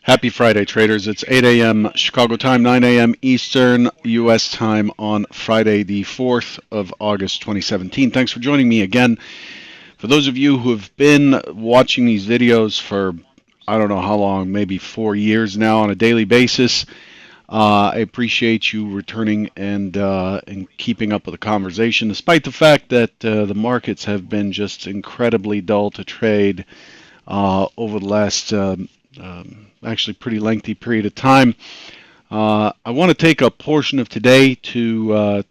Happy Friday, traders. It's 8 a.m. Chicago time, 9 a.m. Eastern U.S. time on Friday, the 4th of August, 2017. Thanks for joining me again. For those of you who have been watching these videos for, I don't know how long, maybe 4 years now on a daily basis, I appreciate you returning and keeping up with the conversation, despite the fact that the markets have been just incredibly dull to trade over the last actually pretty lengthy period of time. I want to take a portion of today to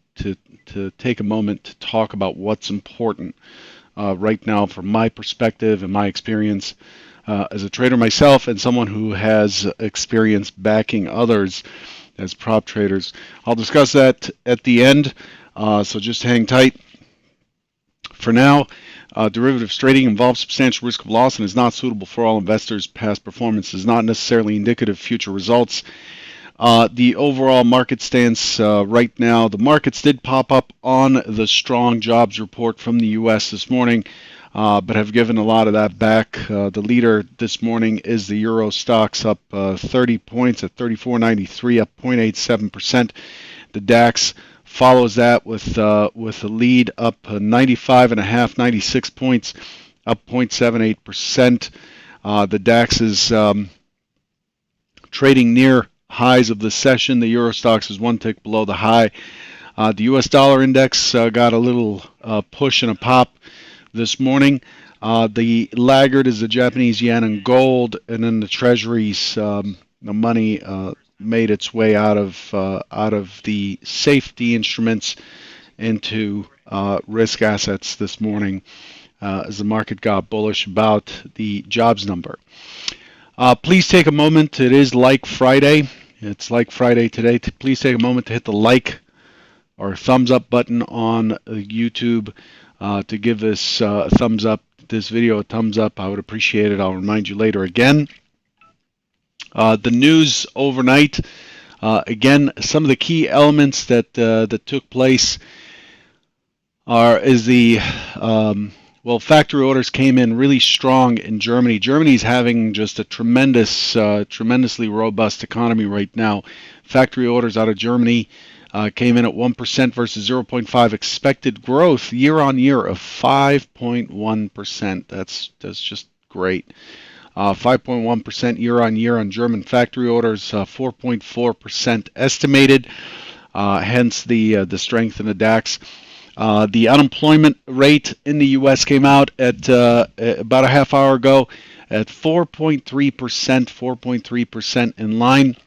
take a moment to talk about what's important right now from my perspective and my experience as a trader myself and someone who has experience backing others as prop traders. I'll discuss that at the end, so just hang tight. For now, derivatives trading involves substantial risk of loss and is not suitable for all investors. Past performance is not necessarily indicative of future results. The overall market stance right now, the markets did pop up on the strong jobs report from the U.S. this morning, but have given a lot of that back. The leader this morning is the Euro stocks up 30 points at 34.93, up 0.87%. The DAX follows that with a lead up 95.5, 96 points, up 0.78%. The DAX is trading near highs of the session. The Euro Stoxx is one tick below the high. The U.S. dollar index got a little push and a pop this morning. The laggard is the Japanese yen and gold, and then the treasuries, the money made its way out of the safety instruments into risk assets this morning as the market got bullish about the jobs number. Please take a moment. It is like Friday. It's like Friday today. Please take a moment to hit the like or thumbs up button on YouTube to give this thumbs up, this video a thumbs up. I would appreciate it. I'll remind you later again. The news overnight, again, some of the key elements that took place is the factory orders came in really strong in Germany. Germany's having just a tremendously robust economy right now. Factory orders out of Germany came in at 1% versus 0.5 expected growth year on year of 5.1%. That's just great. 5.1% year on year on German factory orders, 4.4% estimated, hence the strength in the DAX. The unemployment rate in the U.S. came out at about a half hour ago at 4.3%, in line.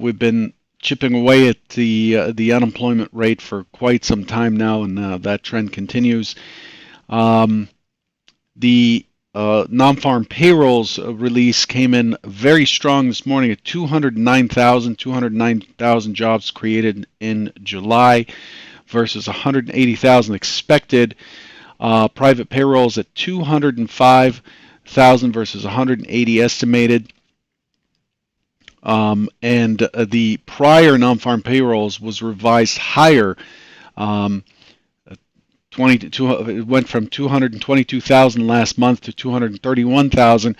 We've been chipping away at the unemployment rate for quite some time now, and that trend continues. The non-farm payrolls release came in very strong this morning at 209,000 jobs created in July versus 180,000 expected. Private payrolls at 205,000 versus 180 estimated. And the prior non-farm payrolls was revised higher. It went from 222,000 last month to 231,000,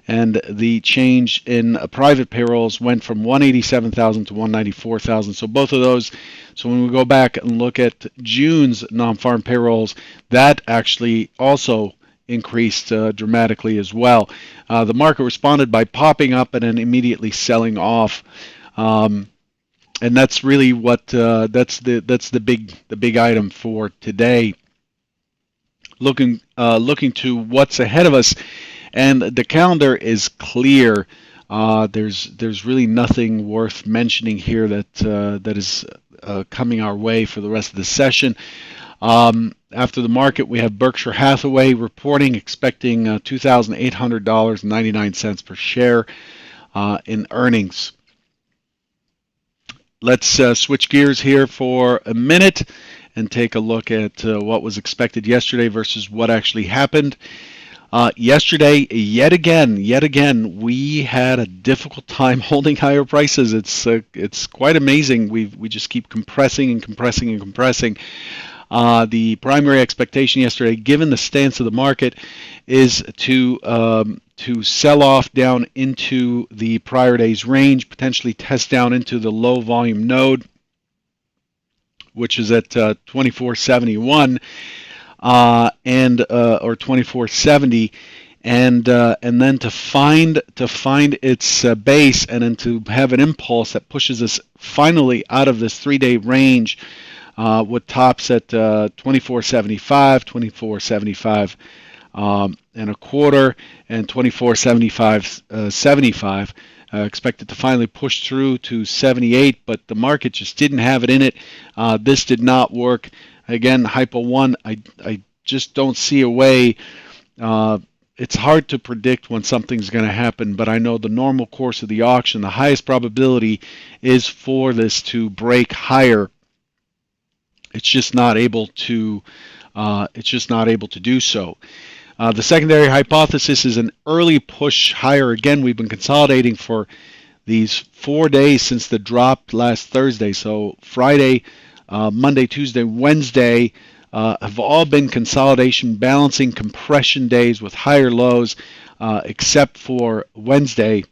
and the change in private payrolls went from 187,000 to 194,000. So both of those. So when we go back and look at June's non-farm payrolls, that actually also increased dramatically as well. The market responded by popping up and then immediately selling off. And that's really what that's the big item for today. Looking to what's ahead of us, and the calendar is clear. There's really nothing worth mentioning here that is coming our way for the rest of the session. After the market, we have Berkshire Hathaway reporting, expecting $2,800.99 per share in earnings. Let's switch gears here for a minute and take a look at what was expected yesterday versus what actually happened. Yesterday, yet again, we had a difficult time holding higher prices. It's quite amazing. We just keep compressing and compressing and compressing. The primary expectation yesterday, given the stance of the market, is to sell off down into the prior day's range, potentially test down into the low volume node, which is at 2471 and or 2470, and then to find its base, and then to have an impulse that pushes us finally out of this 3-day range with tops at 2475, 2475 and a quarter, and 2475.75. Expected to finally push through to 78, but the market just didn't have it in it. This did not work. Again, Hypo 1, I just don't see a way. It's hard to predict when something's going to happen, but I know the normal course of the auction, the highest probability is for this to break higher. It's just not able to. Do so. The secondary hypothesis is an early push higher. Again, we've been consolidating for these 4 days since the drop last Thursday. So Friday, Monday, Tuesday, Wednesday have all been consolidation, balancing compression days with higher lows, except for Wednesday.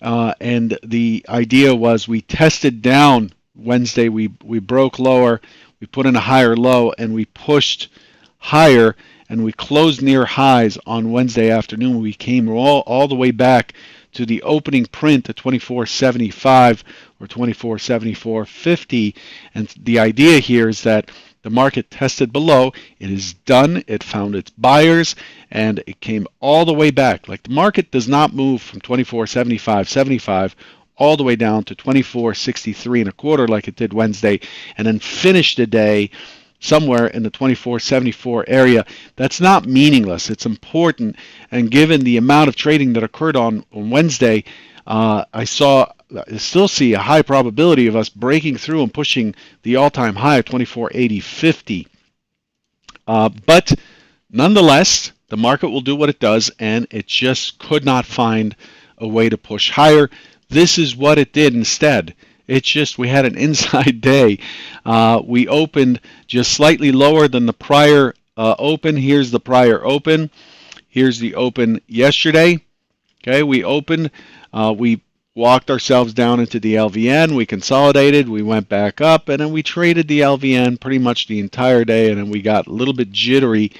And the idea was we tested down Wednesday, we broke lower, we put in a higher low, and we pushed higher, and we closed near highs on Wednesday afternoon. We came all the way back to the opening print at 2475 or 2474.50, and the idea here is that the market tested below, it is done, it found its buyers, and it came all the way back. Like, the market does not move from 2475.75 all the way down to 2463 and a quarter like it did Wednesday, and then finish the day somewhere in the 2474 area. That's not meaningless. It's important, and given the amount of trading that occurred on Wednesday, I still see a high probability of us breaking through and pushing the all-time high of 2480.50. But nonetheless, the market will do what it does, and it just could not find a way to push higher. This is what it did instead. It's just we had an inside day. We opened just slightly lower than the prior open. Here's the prior open. Here's the open yesterday. Okay, we opened. We walked ourselves down into the LVN. We consolidated. We went back up, and then we traded the LVN pretty much the entire day. And then we got a little bit jittery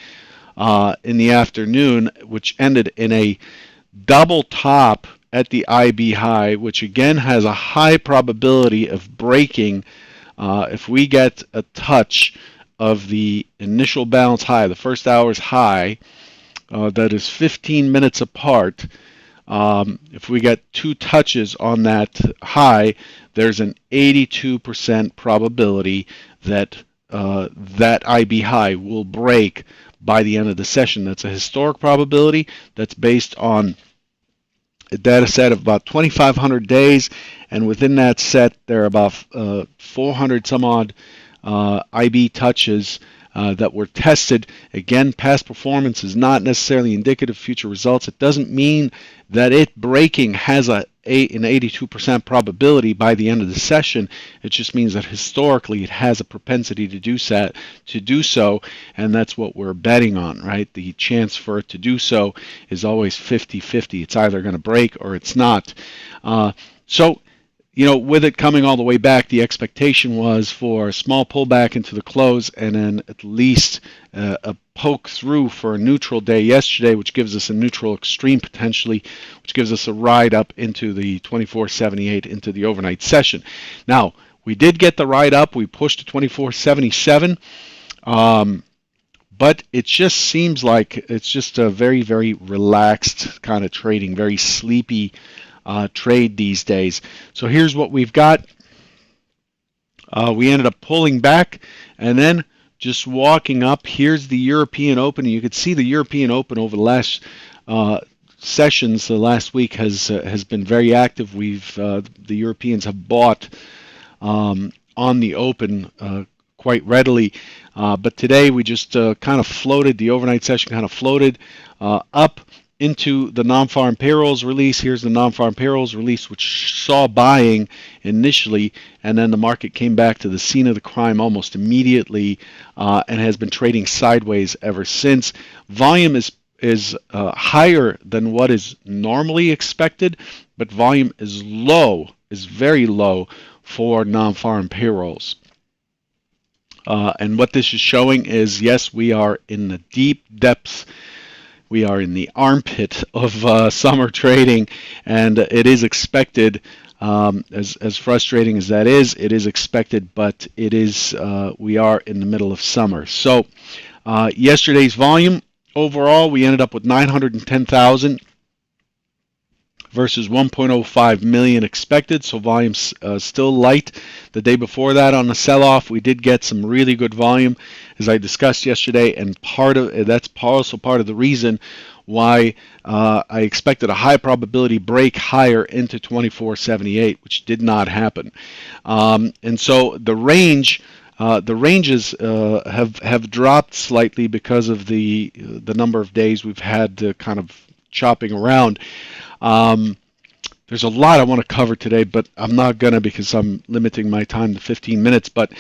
in the afternoon, which ended in a double top at the IB high, which again has a high probability of breaking if we get a touch of the initial balance high, the first hour's high, that is 15 minutes apart. If we get 2 touches on that high, there's an 82% probability that that IB high will break by the end of the session. That's a historic probability that's based on a data set of about 2,500 days, and within that set there are about 400 some odd IB touches that were tested. Again, past performance is not necessarily indicative of future results. It doesn't mean that it breaking has an 82% probability by the end of the session. It just means that historically it has a propensity to do so, and that's what we're betting on, right? The chance for it to do so is always 50-50. It's either going to break or it's not. So, with it coming all the way back, the expectation was for a small pullback into the close, and then at least a poke through for a neutral day yesterday, which gives us a neutral extreme potentially, which gives us a ride up into the 2478 into the overnight session. Now, we did get the ride up. We pushed to 2477. But it just seems like it's just a very, very relaxed kind of trading, very sleepy trade these days. So here's what we've got. We ended up pulling back and then just walking up. Here's the European Open. You can see the European Open over the last sessions. The last week has been very active. The Europeans have bought on the Open quite readily. But today we just kind of floated. The overnight session kind of floated up into the non-farm payrolls release. Here's the non-farm payrolls release, which saw buying initially, and then the market came back to the scene of the crime almost immediately, and has been trading sideways ever since. Volume is higher than what is normally expected, but volume is low, is very low for non-farm payrolls. And what this is showing is, yes, we are in the deep depths. We are in the armpit of summer trading, and it is expected. As frustrating as that is, it is expected, but it is we are in the middle of summer. So yesterday's volume overall, we ended up with 910,000 versus 1.05 million expected, so volume's still light. The day before that on the sell-off, we did get some really good volume, as I discussed yesterday, and that's also part of the reason why I expected a high probability break higher into 2478, which did not happen. And so the ranges have dropped slightly because of the number of days we've had kind of chopping around. There's a lot I want to cover today, but I'm not going to because I'm limiting my time to 15 minutes. But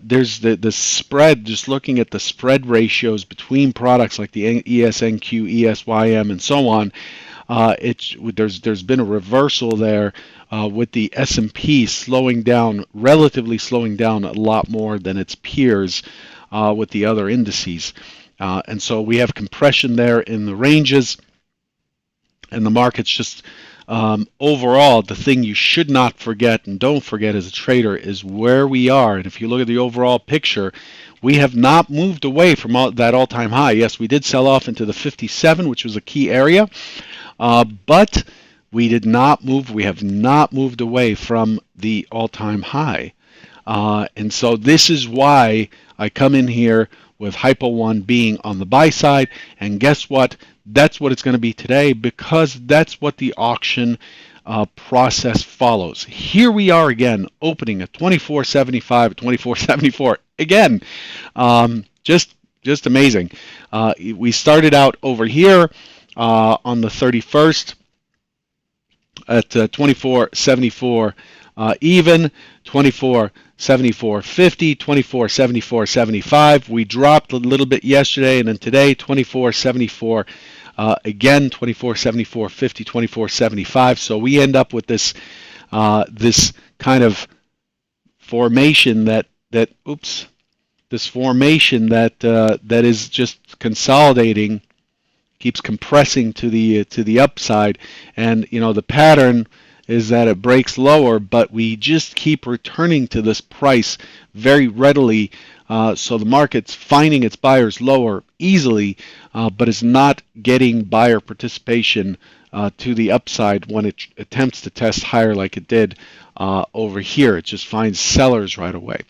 there's the spread, just looking at the spread ratios between products like the ESNQ, ESYM, and so on. There's been a reversal there with the S&P slowing down, relatively slowing down a lot more than its peers with the other indices. And so we have compression there in the ranges. And the market's just overall, the thing you should not forget and don't forget as a trader is where we are. And if you look at the overall picture, we have not moved away from that all-time high. Yes, we did sell off into the 57, which was a key area, but we did not move. We have not moved away from the all-time high. And so this is why I come in here with Hypo 1 being on the buy side. And guess what? That's what it's going to be today, because that's what the auction process follows. Here we are again, opening at 24.75, 24.74 again. Just amazing. We started out over here on the 31st at 24.74 even, 24.74.50, 24.74.75. We dropped a little bit yesterday, and then today 24.74 again, 24.74.50, 24.75. So we end up with this this kind of formation that is just consolidating, keeps compressing to the upside, and the pattern is that it breaks lower, but we just keep returning to this price very readily. So the market's finding its buyers lower easily, but is not getting buyer participation to the upside when it attempts to test higher like it did over here. It just finds sellers right away.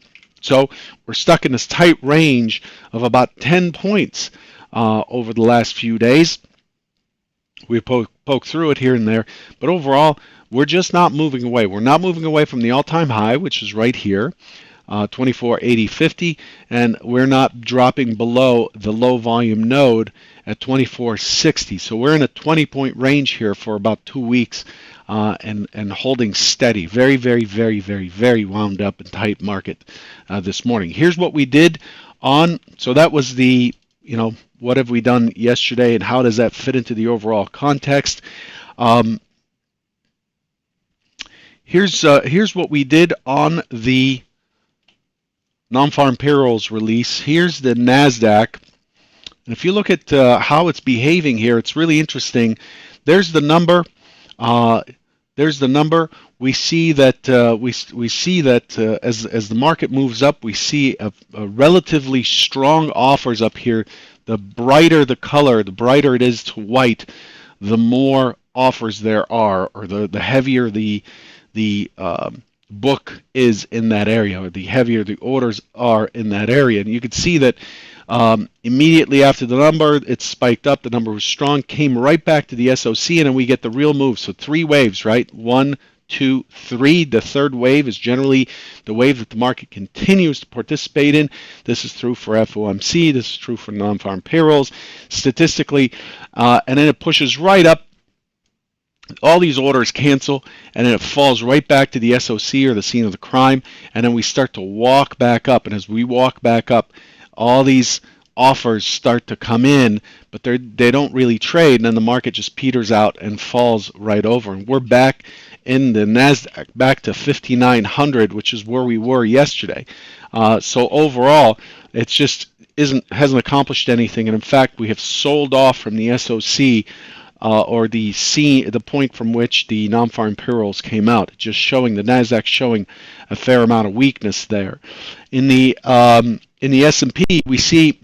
So we're stuck in this tight range of about 10 points over the last few days. We poke through it here and there, but overall, we're just not moving away. We're not moving away from the all-time high, which is right here, 24.80.50, and we're not dropping below the low volume node at 24.60. So we're in a 20-point range here for about 2 weeks, and holding steady. Very, very, very, very, very wound up and tight market this morning. Here's what we did so that was the, what have we done yesterday, and how does that fit into the overall context? Here's what we did on the non-farm payrolls release. Here's the NASDAQ. And if you look at how it's behaving here, it's really interesting. There's the number. We see that as the market moves up, we see a relatively strong offers up here. The brighter the color, the brighter it is to white, the more offers there are, or the heavier the book is in that area, or the heavier the orders are in that area. And you can see that immediately after the number, it spiked up. The number was strong, came right back to the SOC, and then we get the real move. So 3 waves, right? 1, 2, 3. The third wave is generally the wave that the market continues to participate in. This is true for FOMC. This is true for non-farm payrolls, statistically. And then it pushes right up. All these orders cancel, and then it falls right back to the SOC, or the scene of the crime, and then we start to walk back up. And as we walk back up, all these offers start to come in, but they don't really trade, and then the market just peters out and falls right over. And we're back in the NASDAQ, back to 5,900, which is where we were yesterday. So overall, it just hasn't accomplished anything, and in fact, we have sold off from the SOC. Or the point from which the non-farm payrolls came out, just showing the NASDAQ showing a fair amount of weakness there. In the S&P, we see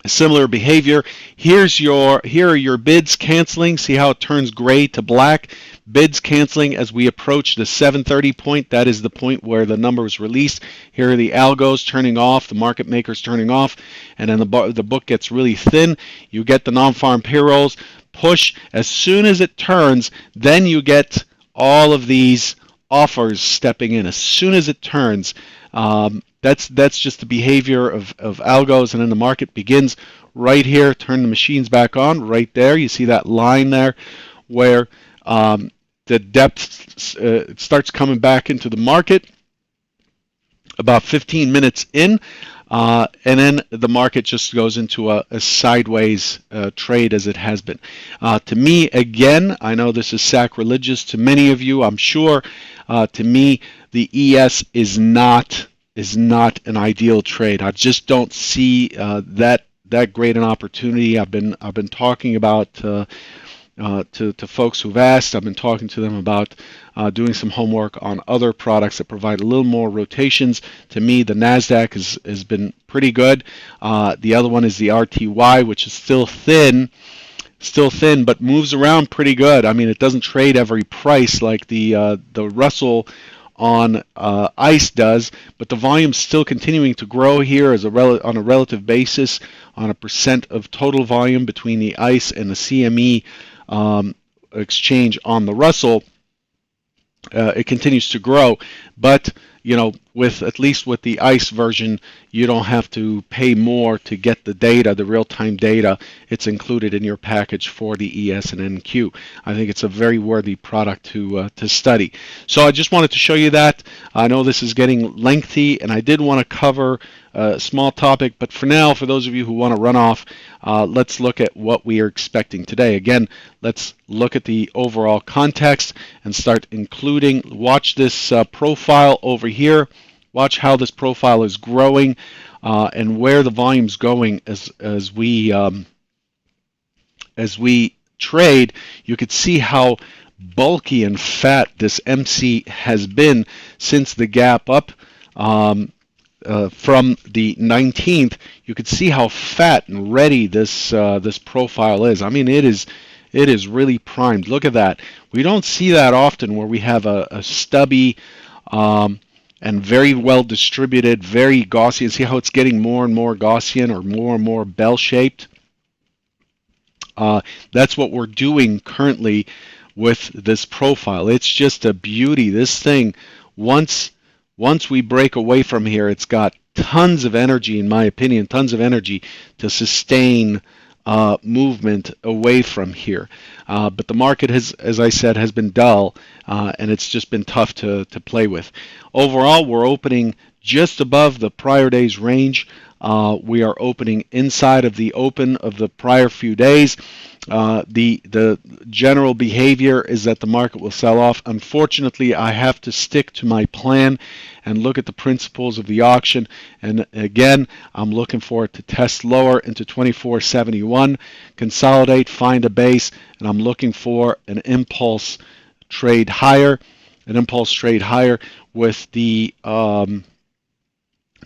similar behavior. Here are your bids canceling. See how it turns gray to black? Bids canceling as we approach the 730 point. That is the point where the number was released. Here are the algos turning off, the market makers turning off, and then the book gets really thin. You get the non-farm payrolls push. As soon as it turns, then you get all of these offers stepping in. As soon as it turns, that's just the behavior of algos, and then the market begins right here. Turn the machines back on right there. You see that line there where the depth starts coming back into the market about 15 minutes in, and then the market just goes into a sideways trade as it has been. To me, again, I know this is sacrilegious to many of you, I'm sure. To me, the ES is not an ideal trade. I just don't see that great an opportunity. I've been talking about to folks who've asked. I've been talking to them about doing some homework on other products that provide a little more rotations. To me, the NASDAQ has been pretty good. The other one is the RTY, which is still thin, but moves around pretty good. I mean, it doesn't trade every price like the Russell on ICE does, but the volume's still continuing to grow here on a relative basis, on a percent of total volume between the ICE and the CME exchange on the Russell. It continues to grow, but at least with the ICE version, you don't have to pay more to get the data, the real-time data. It's included in your package for the ES and NQ. I think it's a very worthy product to study. So I just wanted to show you that. I know this is getting lengthy, and I did want to cover a small topic, but for now, for those of you who want to run off, let's look at what we are expecting today. Again, let's look at the overall context and start including, watch this profile over here. Watch how this profile is growing and where the volume's going as we trade. You could see how bulky and fat this MC has been since the gap up from the 19th. You could see how fat and ready this profile is. I mean, it is really primed. Look at that. We don't see that often where we have a stubby and very well distributed, very Gaussian. See how it's getting more and more Gaussian, or more and more bell-shaped? That's what we're doing currently with this profile. It's just a beauty. This thing, once we break away from here, it's got tons of energy, in my opinion, tons of energy to sustain movement away from here. But the market has, as I said, has been dull, and it's just been tough to play with. Overall, we're opening just above the prior day's range. We are opening inside of the open of the prior few days. The general behavior is that the market will sell off. Unfortunately, I have to stick to my plan and look at the principles of the auction. And again, I'm looking for it to test lower into 24.71, consolidate, find a base, and I'm looking for an impulse trade higher, with the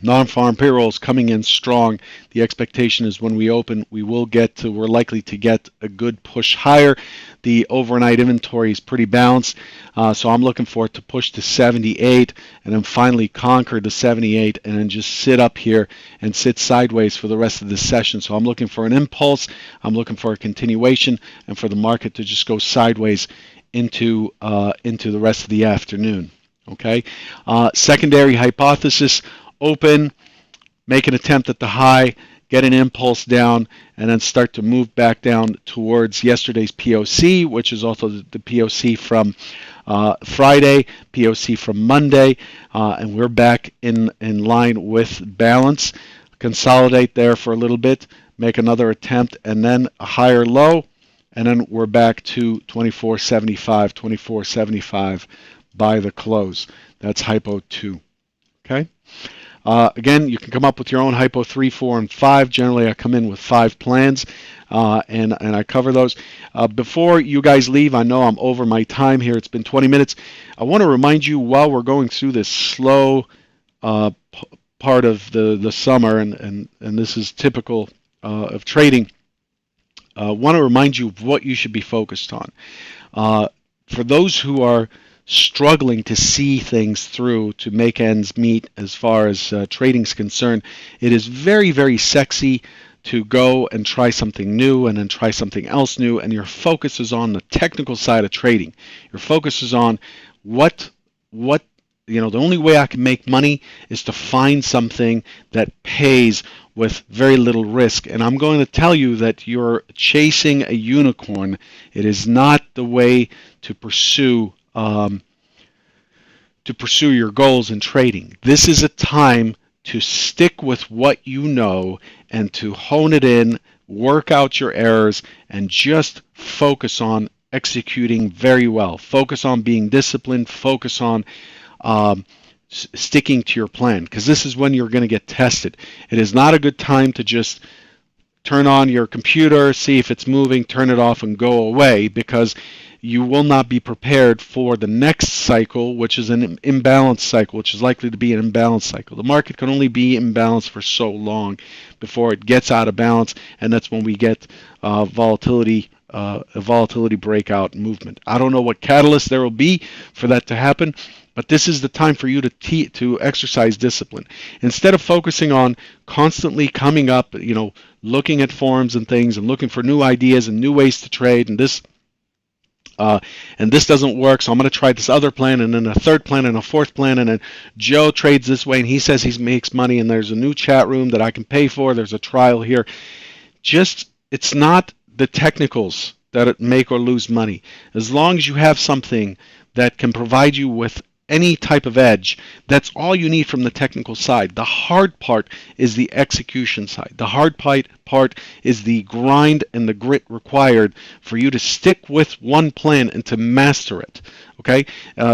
non-farm payrolls coming in strong. The expectation is when we open, we're likely to get a good push higher. The overnight inventory is pretty balanced, so I'm looking for it to push to 78 and then finally conquer the 78 and then just sit up here and sit sideways for the rest of the session. So I'm looking for an impulse, I'm looking for a continuation, and for the market to just go sideways into the rest of the afternoon. Okay. Secondary hypothesis: open, make an attempt at the high, get an impulse down, and then start to move back down towards yesterday's POC, which is also the POC from Friday, POC from Monday, and we're back in line with balance. Consolidate there for a little bit, make another attempt, and then a higher low, and then we're back to 24.75, 24.75 by the close. That's hypo 2. Okay. Again, you can come up with your own hypo 3, 4, and 5. Generally, I come in with 5 plans, and I cover those. Before you guys leave, I know I'm over my time here. It's been 20 minutes. I want to remind you, while we're going through this slow part of the summer, and this is typical of trading, I want to remind you of what you should be focused on. For those who are struggling to see things through, to make ends meet as far as trading's concerned, it is very, very sexy to go and try something new and then try something else new, and your focus is on the technical side of trading. Your focus is on what the only way I can make money is to find something that pays with very little risk. And I'm going to tell you that you're chasing a unicorn. It is not the way to pursue your goals in trading. This is a time to stick with what you know and to hone it in, work out your errors, and just focus on executing very well. Focus on being disciplined. Focus on sticking to your plan, because this is when you're going to get tested. It is not a good time to just turn on your computer, see if it's moving, turn it off, and go away, because you will not be prepared for the next cycle, which is an imbalance cycle, which is likely to be an imbalance cycle. The market can only be imbalanced for so long before it gets out of balance, and that's when we get volatility, a volatility breakout movement. I don't know what catalyst there will be for that to happen, but this is the time for you to exercise discipline. Instead of focusing on constantly coming up, looking at forums and things and looking for new ideas and new ways to trade, and this doesn't work, so I'm going to try this other plan, and then a third plan, and a fourth plan, and then Joe trades this way, and he says he makes money, and there's a new chat room that I can pay for, there's a trial here. It's not the technicals that make or lose money. As long as you have something that can provide you with any type of edge, that's all you need from the technical side. The hard part is the execution side. The hard part is the grind and the grit required for you to stick with one plan and to master it. Okay?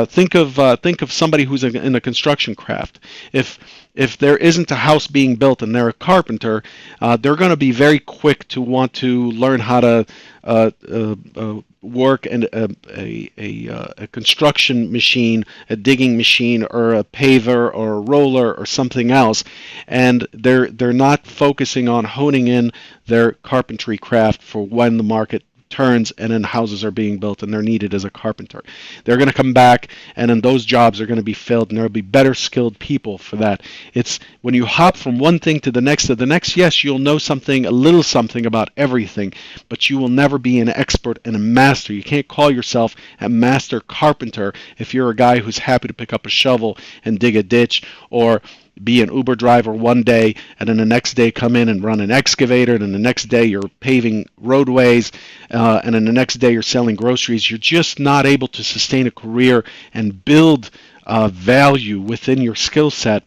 Think of somebody who's in a construction craft. If there isn't a house being built and they're a carpenter, they're going to be very quick to want to learn how to work and a construction machine, a digging machine, or a paver, or a roller, or something else, and they're not focusing on honing in their carpentry craft for when the market turns and then houses are being built and they're needed as a carpenter. They're going to come back, and then those jobs are going to be filled, and there will be better skilled people for that. It's when you hop from one thing to the next, yes, you'll know something, a little something about everything, but you will never be an expert and a master. You can't call yourself a master carpenter if you're a guy who's happy to pick up a shovel and dig a ditch, or be an Uber driver one day, and then the next day come in and run an excavator, and then the next day you're paving roadways, and then the next day you're selling groceries. You're just not able to sustain a career and build value within your skill set.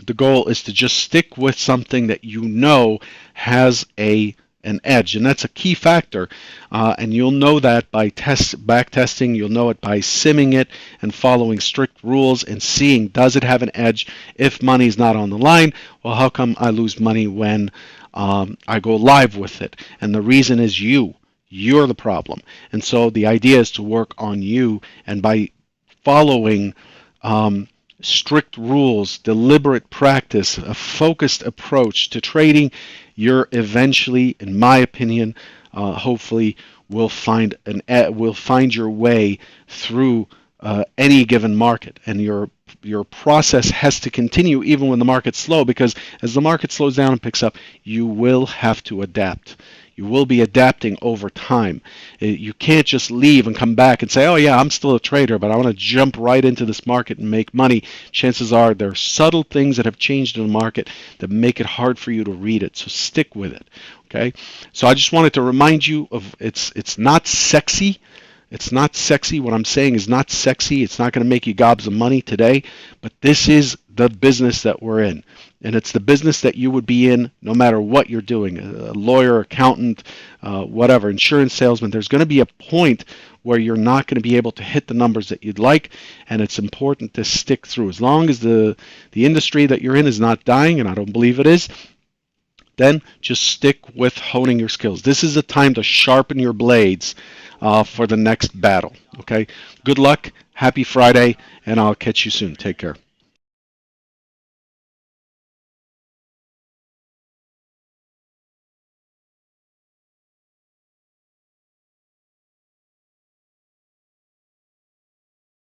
The goal is to just stick with something that you know has an edge, and that's a key factor, and you'll know that by back testing. You'll know it by simming it and following strict rules and seeing, does it have an edge? If money's not on the line, well, how come I lose money when I go live with it? And the reason is you're the problem. And so the idea is to work on you, and by following strict rules, deliberate practice, a focused approach to trading, you're eventually, in my opinion, hopefully will find your way through any given market, and your your process has to continue even when the market's slow, because as the market slows down and picks up, you will have to adapt. You will be adapting over time. You can't just leave and come back and say, oh yeah, I'm still a trader, but I want to jump right into this market and make money. Chances are there are subtle things that have changed in the market that make it hard for you to read it. So stick with it. Okay? So I just wanted to remind you of it's not sexy. It's not sexy. What I'm saying is not sexy. It's not going to make you gobs of money today, but this is the business that we're in. And it's the business that you would be in no matter what you're doing. A lawyer, accountant, whatever, insurance salesman. There's going to be a point where you're not going to be able to hit the numbers that you'd like, and it's important to stick through. As long as the industry that you're in is not dying, and I don't believe it is, then just stick with honing your skills. This is a time to sharpen your blades for the next battle. Okay? Good luck. Happy Friday, and I'll catch you soon. Take care.